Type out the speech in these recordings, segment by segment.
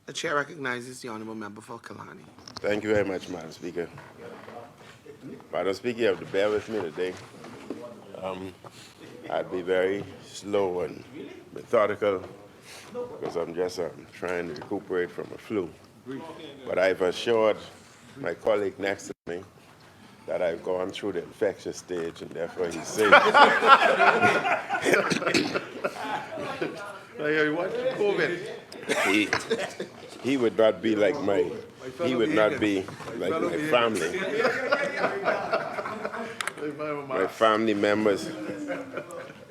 The chair recognizes the honourable member for Kalani. Thank you very much, Madam Speaker. Madam Speaker, you have to bear with me today. I'd be very slow and methodical because I'm just trying to recuperate from a flu. But I've assured my colleague next to me that I've gone through the infectious stage and therefore he's safe. He would not be like my family. My family members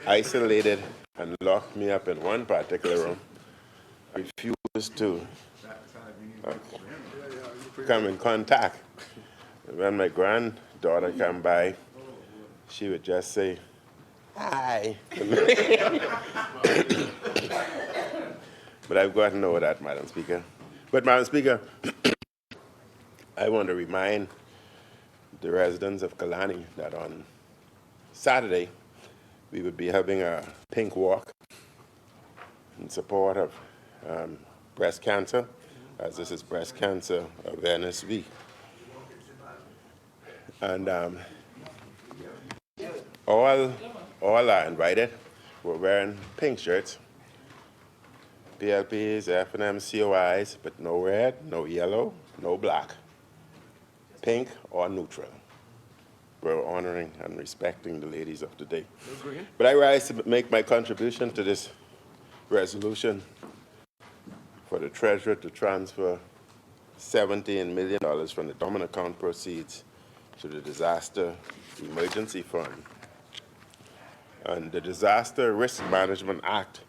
isolated and locked me up in one particular room, refused to come in contact. When my granddaughter come by, she would just say, "Hi." But I've gotten over that, Madam Speaker. But, Madam Speaker, I want to remind the residents of Kalani that on Saturday, we would be having a pink walk in support of breast cancer, as this is Breast Cancer Awareness Week. And all are invited. We're wearing pink shirts, PLPs, F&M, COIs, but no red, no yellow, no black, pink or neutral. We're honoring and respecting the ladies of today. But I rise to make my contribution to this resolution for the Treasurer to transfer $17 million from the dormant account proceeds to the Disaster Emergency Fund. And the Disaster Risk Management Act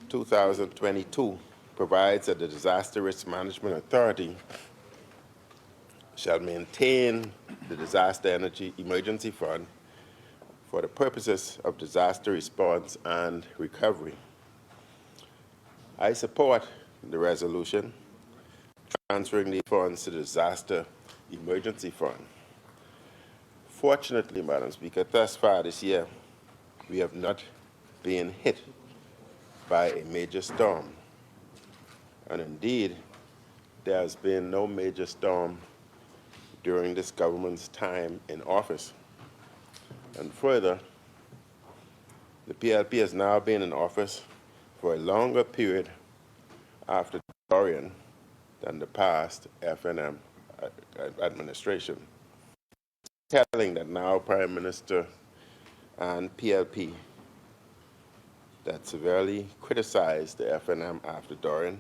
2022 provides that the Disaster Risk Management Authority shall maintain the Disaster Energy Emergency Fund for the purposes of disaster response and recovery. I support the resolution transferring the funds to the Disaster Emergency Fund. Fortunately, Madam Speaker, thus far this year, we have not been hit by a major storm. And indeed, there has been no major storm during this government's time in office. And further, the PLP has now been in office for a longer period after Dorian than the past F&M administration. Telling that now Prime Minister and PLP that severely criticized the F&M after Dorian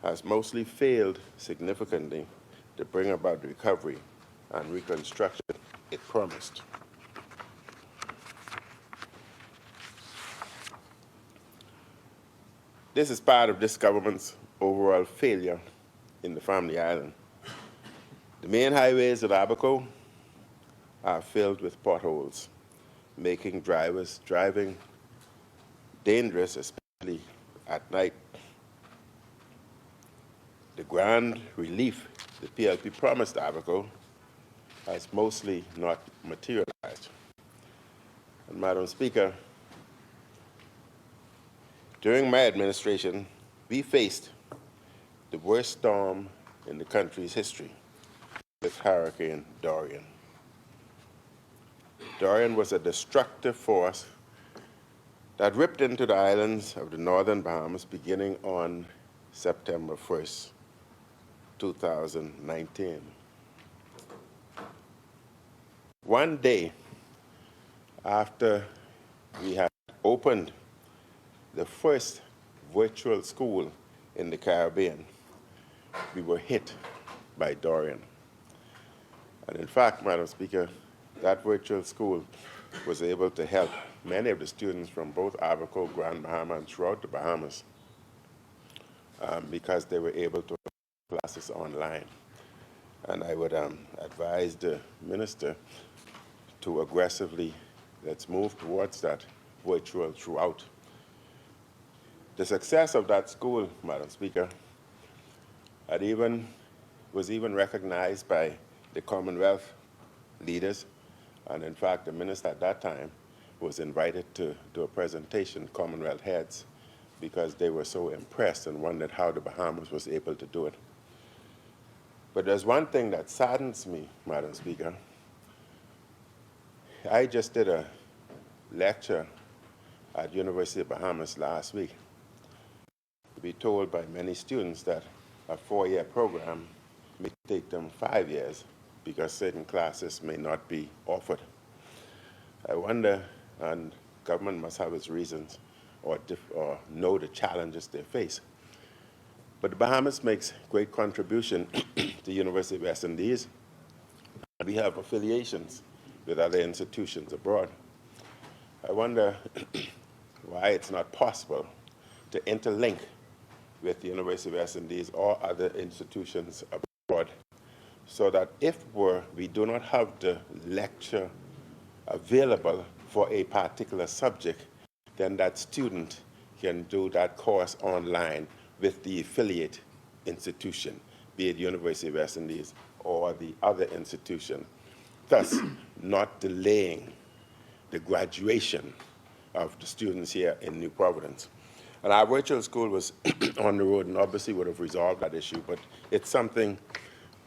has mostly failed significantly to bring about the recovery and reconstruction it promised. This is part of this government's overall failure in the Family Island. The main highways of Abaco are filled with potholes, making drivers driving dangerous, especially at night. The grand relief the PLP promised Abaco has mostly not materialized. And Madam Speaker, during my administration, we faced the worst storm in the country's history with Hurricane Dorian. Dorian was a destructive force that ripped into the islands of the northern Bahamas beginning on September 1st, 2019. One day after we had opened the first virtual school in the Caribbean, we were hit by Dorian. And in fact, Madam Speaker, that virtual school was able to help many of the students from both Abaco, Grand Bahama, and throughout the Bahamas because they were able to have classes online. And I would advise the minister to aggressively, let's move towards that virtual throughout. The success of that school, Madam Speaker, was even recognized by the Commonwealth leaders. And in fact, the minister at that time was invited to do a presentation, Commonwealth heads, because they were so impressed and wondered how the Bahamas was able to do it. But there's one thing that saddens me, Madam Speaker. I just did a lecture at University of Bahamas last week. To be told by many students that a 4-year program may take them 5 years because certain classes may not be offered. I wonder, and government must have its reasons or know the challenges they face. But the Bahamas makes great contribution to the University of West Indies. We have affiliations with other institutions abroad. I wonder why it's not possible to interlink with the University of West Indies or other institutions abroad, so that if we do not have the lecture available for a particular subject, then that student can do that course online with the affiliate institution, be it University of West Indies or the other institution, thus not delaying the graduation of the students here in New Providence. And our virtual school was on the road and obviously would have resolved that issue, but it's something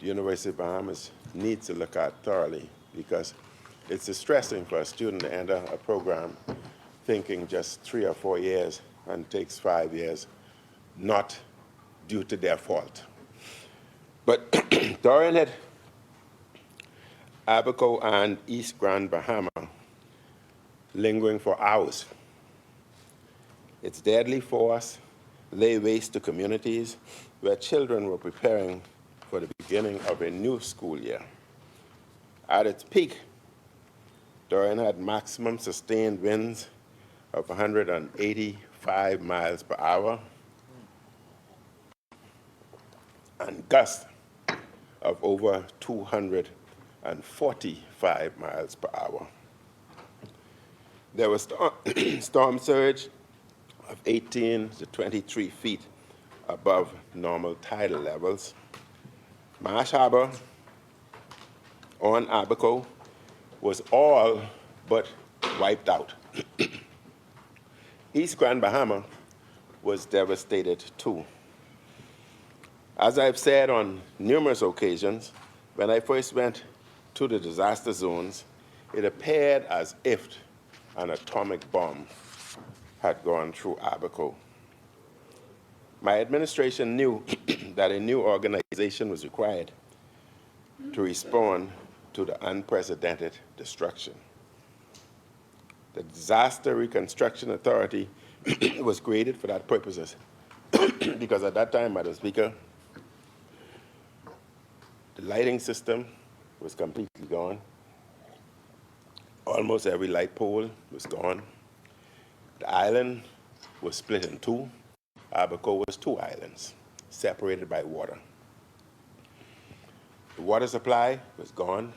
the University of Bahamas needs to look at thoroughly, because it's distressing for a student to enter a program thinking just 3 or 4 years and takes 5 years, not due to their fault. But Dorian had Abaco and East Grand Bahama lingering for hours. Its deadly force lay waste to communities where children were preparing for the beginning of a new school year. At its peak, Dorian had maximum sustained winds of 185 miles per hour and gusts of over 245 miles per hour. There was storm surge of 18 to 23 feet above normal tidal levels. Marsh Harbor on Abaco was all but wiped out. East Grand Bahama was devastated too. As I've said on numerous occasions, when I first went to the disaster zones, it appeared as if an atomic bomb had gone through Abaco. My administration knew that a new organization was required to respond to the unprecedented destruction. The Disaster Reconstruction Authority was created for that purpose, because at that time, Madam Speaker, the lighting system was completely gone. Almost every light pole was gone. The island was split in two. Abaco was 2 islands, separated by water. The water supply was gone.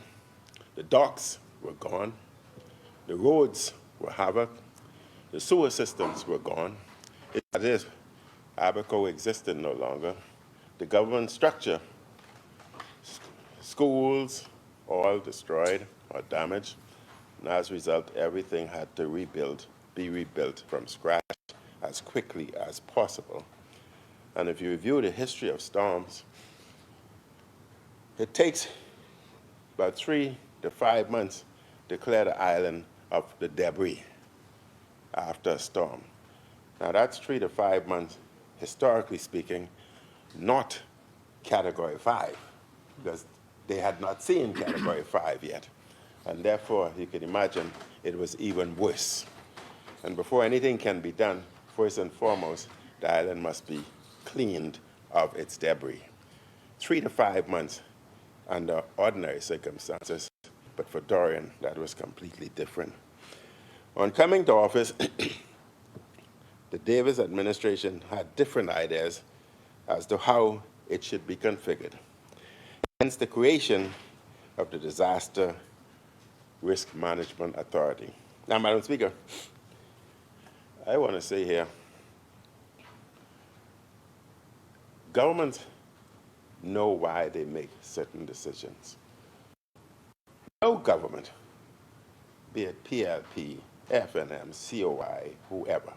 The docks were gone. The roads were havoc. The sewer systems were gone. It's as if Abaco existed no longer. The government structure, schools, all destroyed or damaged. And as a result, everything had to be rebuilt from scratch as quickly as possible. And if you review the history of storms, it takes about 3 to 5 months to clear the island of the debris after a storm. Now that's 3 to 5 months, historically speaking, not Category 5, because they had not seen Category 5 yet. And therefore, you can imagine it was even worse. And before anything can be done, first and foremost, the island must be cleaned of its debris. 3 to 5 months under ordinary circumstances, but for Dorian, that was completely different. On coming to office, the Davis administration had different ideas as to how it should be configured. Hence the creation of the Disaster Risk Management Authority. Now, Madam Speaker, I want to say here, governments know why they make certain decisions. No government, be it PLP, FNM, COI, whoever,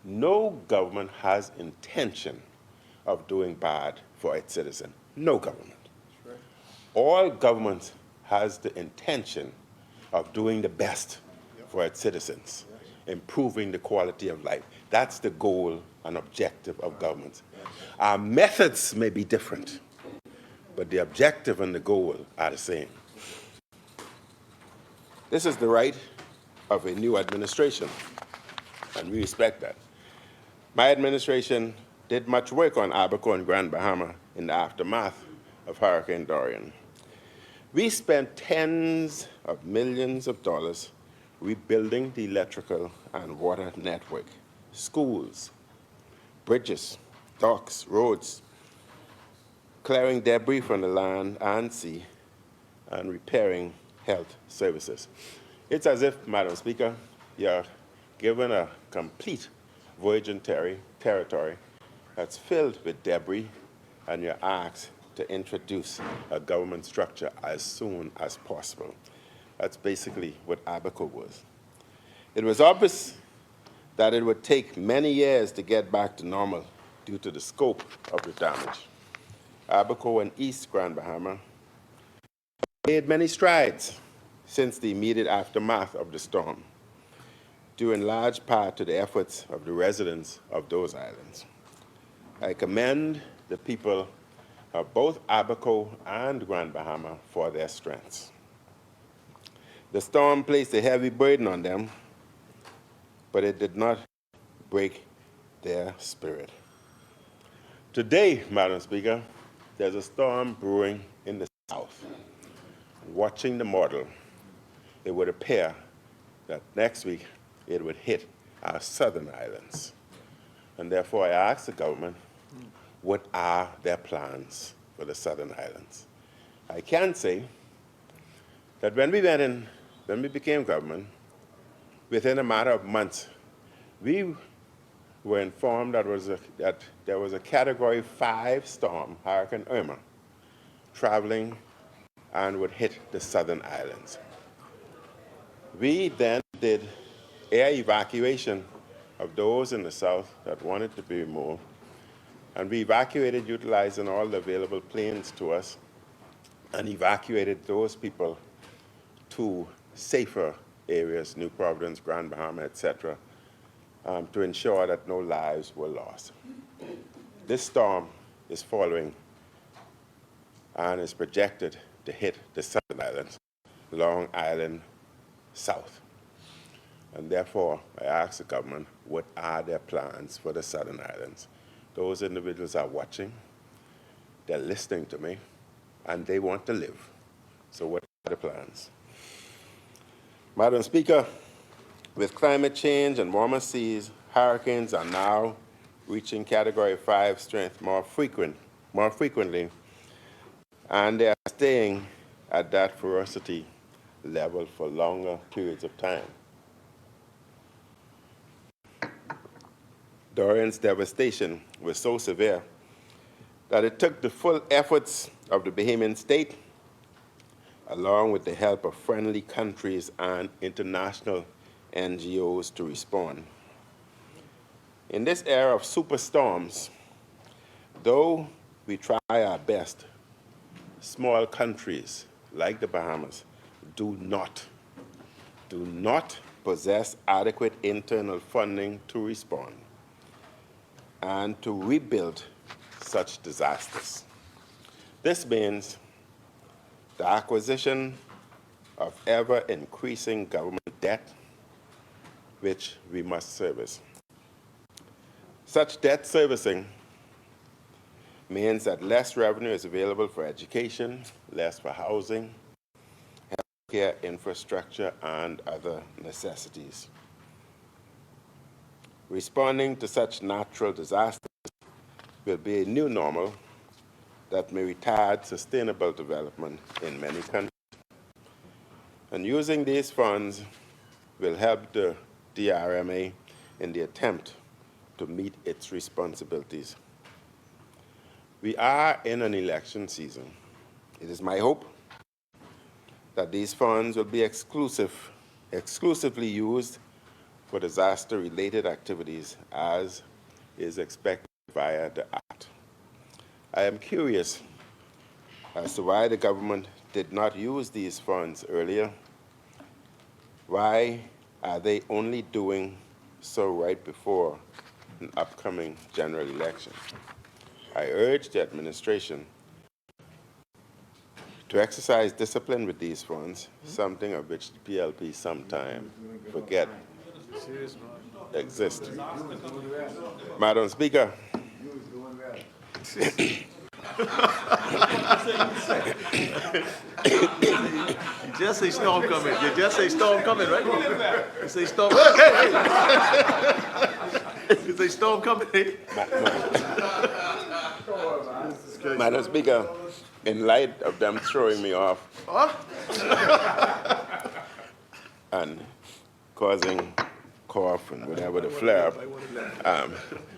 No government has intention of doing bad for its citizen. No government. Right. All governments has the intention of doing the best for its citizens, improving the quality of life. That's the goal and objective of governments. Our methods may be different, but the objective and the goal are the same. This is the right of a new administration, and we respect that. My administration did much work on Abaco and Grand Bahama in the aftermath of Hurricane Dorian. We spent tens of millions of dollars rebuilding the electrical and water network, schools, bridges, docks, roads, clearing debris from the land and sea, and repairing health services. It's as if, Madam Speaker, you're given a complete virgin territory that's filled with debris, and you're asked to introduce a government structure as soon as possible. That's basically what Abaco was. It was obvious that it would take many years to get back to normal due to the scope of the damage. Abaco and East Grand Bahama made many strides since the immediate aftermath of the storm, due in large part to the efforts of the residents of those islands. I commend the people of both Abaco and Grand Bahama for their strengths. The storm placed a heavy burden on them, but it did not break their spirit. Today, Madam Speaker, there's a storm brewing in the south. Watching the model, it would appear that next week it would hit our southern islands. And therefore, I ask the government, what are their plans for the southern islands? I can say that when we became government, within a matter of months, we were informed that there was a Category 5 storm, Hurricane Irma, traveling and would hit the southern islands. We then did air evacuation of those in the south that wanted to be removed, and we evacuated utilizing all the available planes to us and evacuated those people to safer areas, New Providence, Grand Bahama, etc., to ensure that no lives were lost. This storm is following and is projected to hit the southern islands, Long Island south. And therefore, I ask the government, what are their plans for the southern islands? Those individuals are watching, they're listening to me, and they want to live. So what are the plans? Madam Speaker, with climate change and warmer seas, hurricanes are now reaching Category 5 strength more frequently, and they are staying at that ferocity level for longer periods of time. Dorian's devastation was so severe that it took the full efforts of the Bahamian state, along with the help of friendly countries and international NGOs, to respond. In this era of superstorms, though we try our best, small countries like the Bahamas do not possess adequate internal funding to respond and to rebuild such disasters. This means the acquisition of ever-increasing government debt, which we must service. Such debt servicing means that less revenue is available for education, less for housing, healthcare, infrastructure, and other necessities. Responding to such natural disasters will be a new normal that may retard sustainable development in many countries. And using these funds will help the DRMA in the attempt to meet its responsibilities. We are in an election season. It is my hope that these funds will be exclusively used for disaster-related activities as is expected via the Act. I am curious as to why the government did not use these funds earlier. Why are they only doing so right before an upcoming general election? I urge the administration to exercise discipline with these funds, something of which the PLP sometimes forget exists. Madam Speaker, You just say storm coming. You just say storm coming, right? You say storm. Hey, hey. You say storm coming. Madam Speaker, in light of them throwing me off and causing cough and whatever the flare up,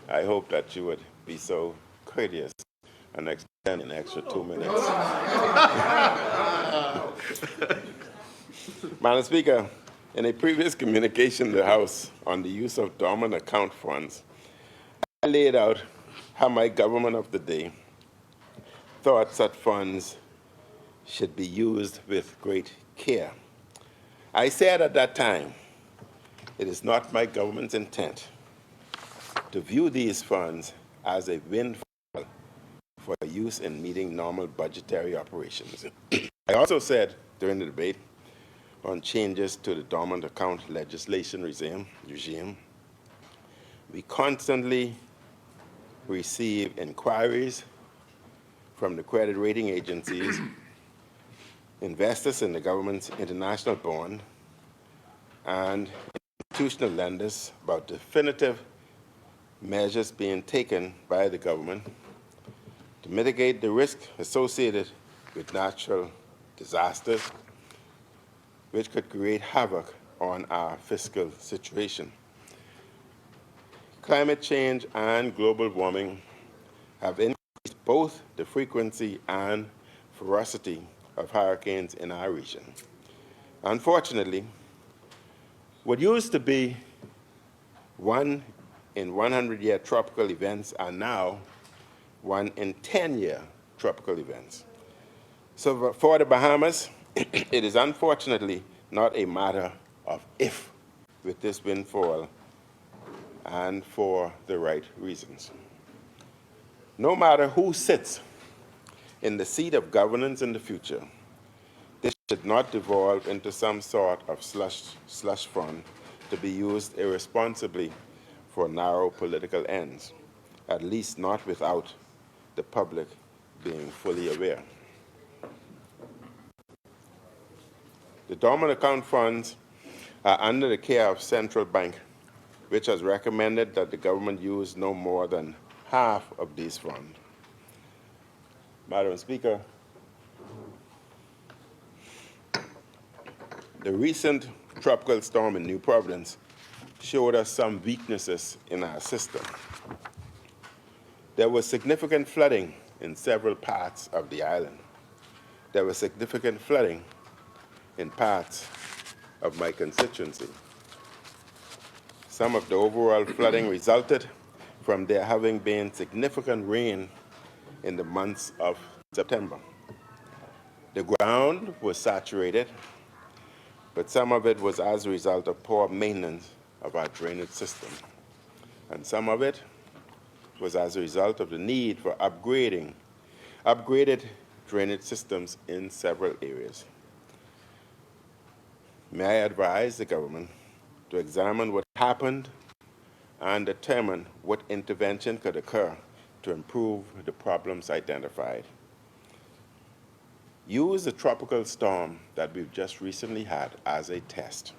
I hope that you would be so courteous and extend an extra 2 minutes. Madam Speaker, in a previous communication to the House on the use of dormant account funds, I laid out how my government of the day thought such funds should be used with great care. I said at that time, it is not my government's intent to view these funds as a windfall for use in meeting normal budgetary operations. I also said during the debate on changes to the dormant account legislation regime, we constantly receive inquiries from the credit rating agencies, investors in the government's international bond, and institutional lenders about definitive measures being taken by the government to mitigate the risk associated with natural disasters, which could create havoc on our fiscal situation. Climate change and global warming have increased both the frequency and ferocity of hurricanes in our region. Unfortunately, what used to be 1 in 100-year tropical events are now 1 in 10-year tropical events. So for the Bahamas, it is unfortunately not a matter of if with this windfall, and for the right reasons. No matter who sits in the seat of governance in the future, this should not devolve into some sort of slush fund to be used irresponsibly for narrow political ends, at least not without the public being fully aware. The dormant account funds are under the care of Central Bank, which has recommended that the government use no more than half of these funds. Madam Speaker, the recent tropical storm in New Providence showed us some weaknesses in our system. There was significant flooding in several parts of the island. There was significant flooding in parts of my constituency. Some of the overall flooding resulted from there having been significant rain in the months of September. The ground was saturated, but some of it was as a result of poor maintenance of our drainage system. And some of it was as a result of the need for upgraded drainage systems in several areas. May I advise the government to examine what happened and determine what intervention could occur to improve the problems identified. Use the tropical storm that we've just recently had as a test.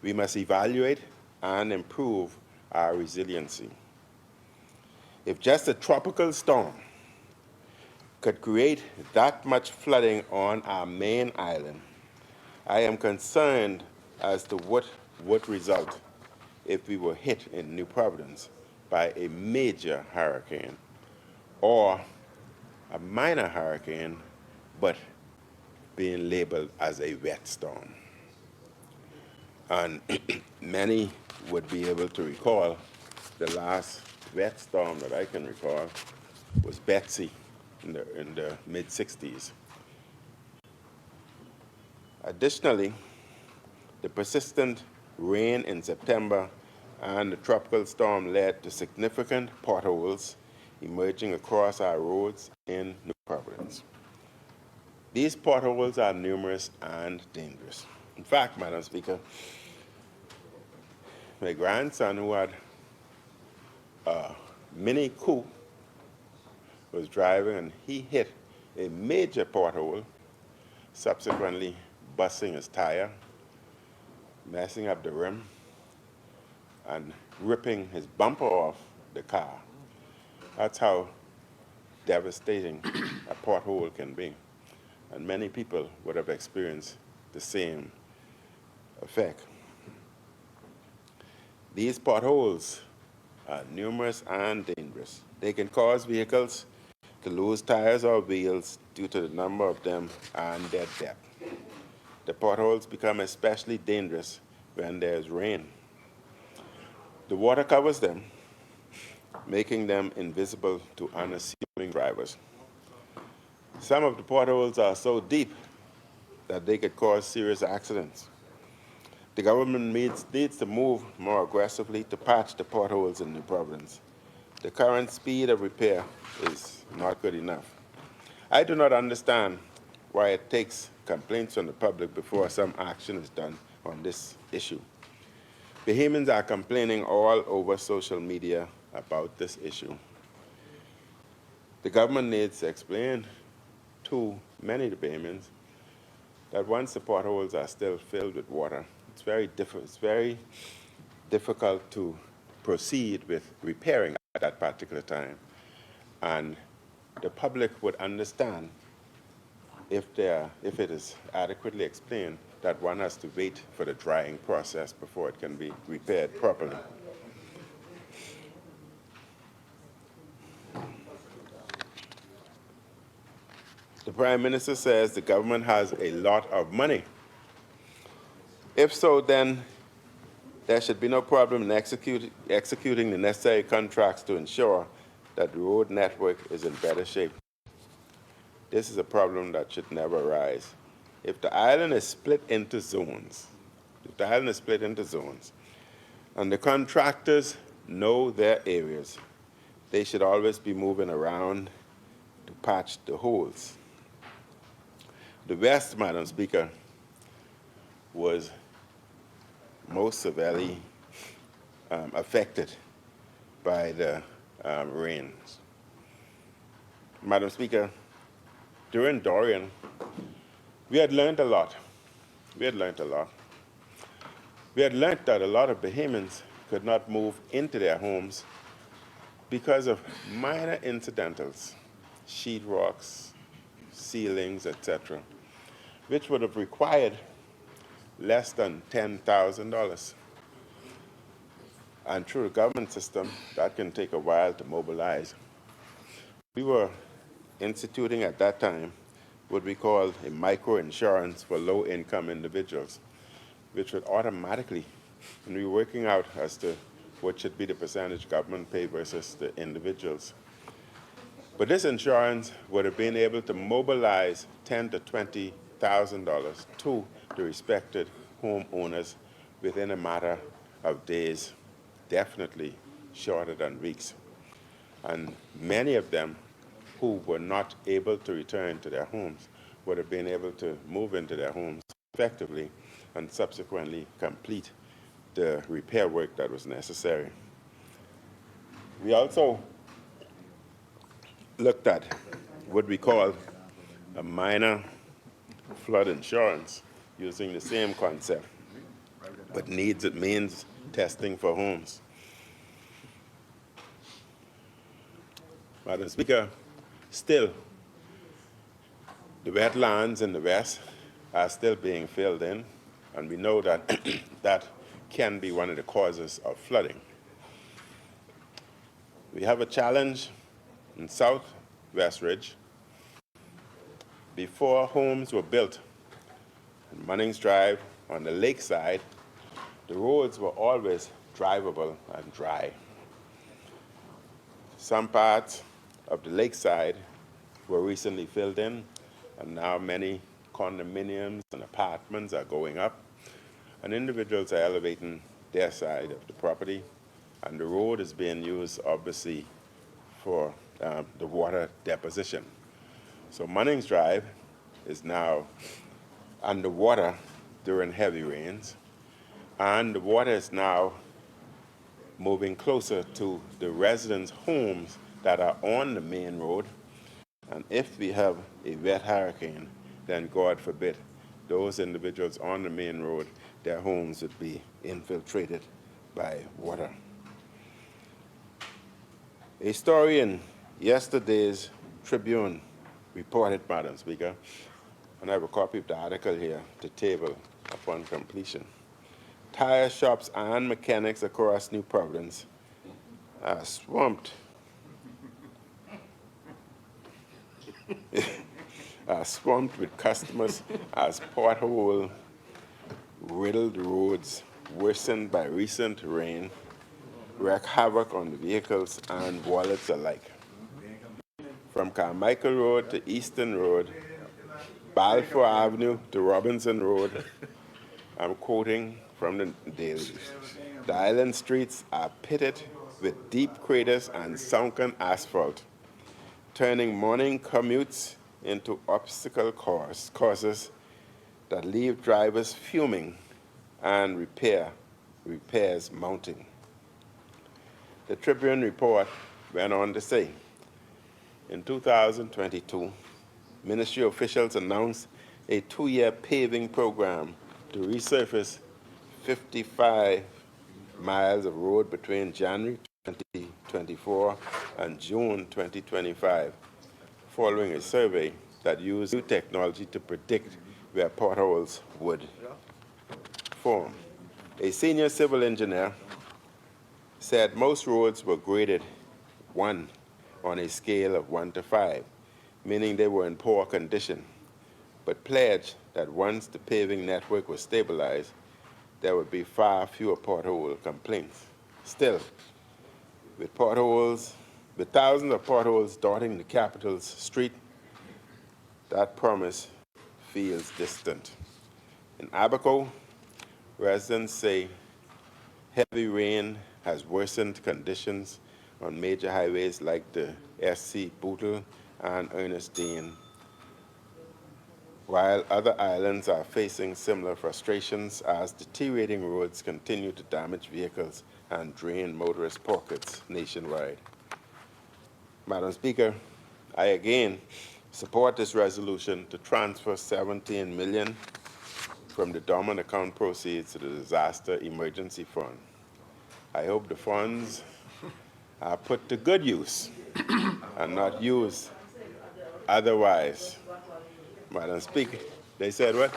We must evaluate and improve our resiliency. If just a tropical storm could create that much flooding on our main island, I am concerned as to what would result if we were hit in New Providence by a major hurricane or a minor hurricane, but being labeled as a wet storm. And many would be able to recall, the last wet storm that I can recall was Betsy in the mid-60s. Additionally, the persistent rain in September and the tropical storm led to significant potholes emerging across our roads in New Providence. These potholes are numerous and dangerous. In fact, Madam Speaker, my grandson, who had a Mini Coupe, was driving and he hit a major pothole, subsequently busting his tire, messing up the rim, and ripping his bumper off the car. That's how devastating a pothole can be. And many people would have experienced the same effect. These potholes are numerous and dangerous. They can cause vehicles to lose tires or wheels due to the number of them and their depth. The potholes become especially dangerous when there's rain. The water covers them, making them invisible to unassuming drivers. Some of the potholes are so deep that they could cause serious accidents. The government needs to move more aggressively to patch the potholes in New Providence. The current speed of repair is not good enough. I do not understand why it takes complaints from the public before some action is done on this issue. Bahamians are complaining all over social media about this issue. The government needs to explain to many of the Bahamians that once the potholes are still filled with water, it's very difficult to proceed with repairing at that particular time. And the public would understand if it is adequately explained that one has to wait for the drying process before it can be repaired properly. The Prime Minister says the government has a lot of money. If so, then there should be no problem in executing the necessary contracts to ensure that the road network is in better shape. This is a problem that should never arise. If the island is split into zones, and the contractors know their areas, they should always be moving around to patch the holes. The West, Madam Speaker, was most severely affected by the rains. Madam Speaker, during Dorian, we had learned a lot. We had learned that a lot of Bahamians could not move into their homes because of minor incidentals, sheetrocks, ceilings, etc., which would have required less than $10,000. And through the government system, that can take a while to mobilize. We were instituting at that time what we called a micro-insurance for low-income individuals, which would automatically, and we were working out as to what should be the percentage government pay versus the individuals. But this insurance would have been able to mobilize $10,000 to $20,000 to the respected homeowners within a matter of days, definitely shorter than weeks. And many of them who were not able to return to their homes would have been able to move into their homes effectively and subsequently complete the repair work that was necessary. We also looked at what we call a minor flood insurance using the same concept, but means testing for homes. Madam Speaker, still, the wetlands in the West are still being filled in, and we know that that can be one of the causes of flooding. We have a challenge in South West Ridge. Before homes were built on Munnings Drive on the lakeside, the roads were always drivable and dry. Some parts of the lakeside were recently filled in, and now many condominiums and apartments are going up, and individuals are elevating their side of the property, and the road is being used, obviously, for the water deposition. So Munnings Drive is now underwater during heavy rains, and the water is now moving closer to the residents' homes that are on the main road. And if we have a wet hurricane, then God forbid, those individuals on the main road, their homes would be infiltrated by water. A story in yesterday's Tribune reported, Madam Speaker, and I have a copy of the article here to table upon completion. Tire shops and mechanics across New Providence are swamped with customers as pothole-riddled roads worsened by recent rain wreak havoc on the vehicles and wallets alike. From Carmichael Road to Eastern Road, Balfour Avenue to Robinson Road, I'm quoting from the Daily. The island streets are pitted with deep craters and sunken asphalt, turning morning commutes into obstacle courses that leave drivers fuming and repairs mounting. The Tribune report went on to say, in 2022, ministry officials announced a 2-year paving program to resurface 55 miles of road between January 2024 and June 2025, following a survey that used new technology to predict where potholes would form. A senior civil engineer said most roads were graded 1 on a scale of 1 to 5, meaning they were in poor condition, but pledged that once the paving network was stabilized, there would be far fewer pothole complaints. Still, with thousands of potholes dotting the capital's street, that promise feels distant. In Abaco, residents say heavy rain has worsened conditions on major highways like the SC Bootle and Ernestine, while other islands are facing similar frustrations as deteriorating roads continue to damage vehicles and drain motorist pockets nationwide. Madam Speaker, I again support this resolution to transfer $17 million from the dormant account proceeds to the Disaster Emergency Fund. I hope the funds are put to good use and not used otherwise. Madam Speaker, they said what?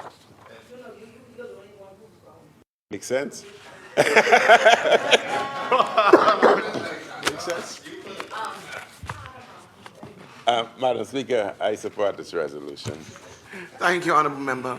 Makes sense? Makes sense? Madam Speaker, I support this resolution. Thank you, Honourable Member.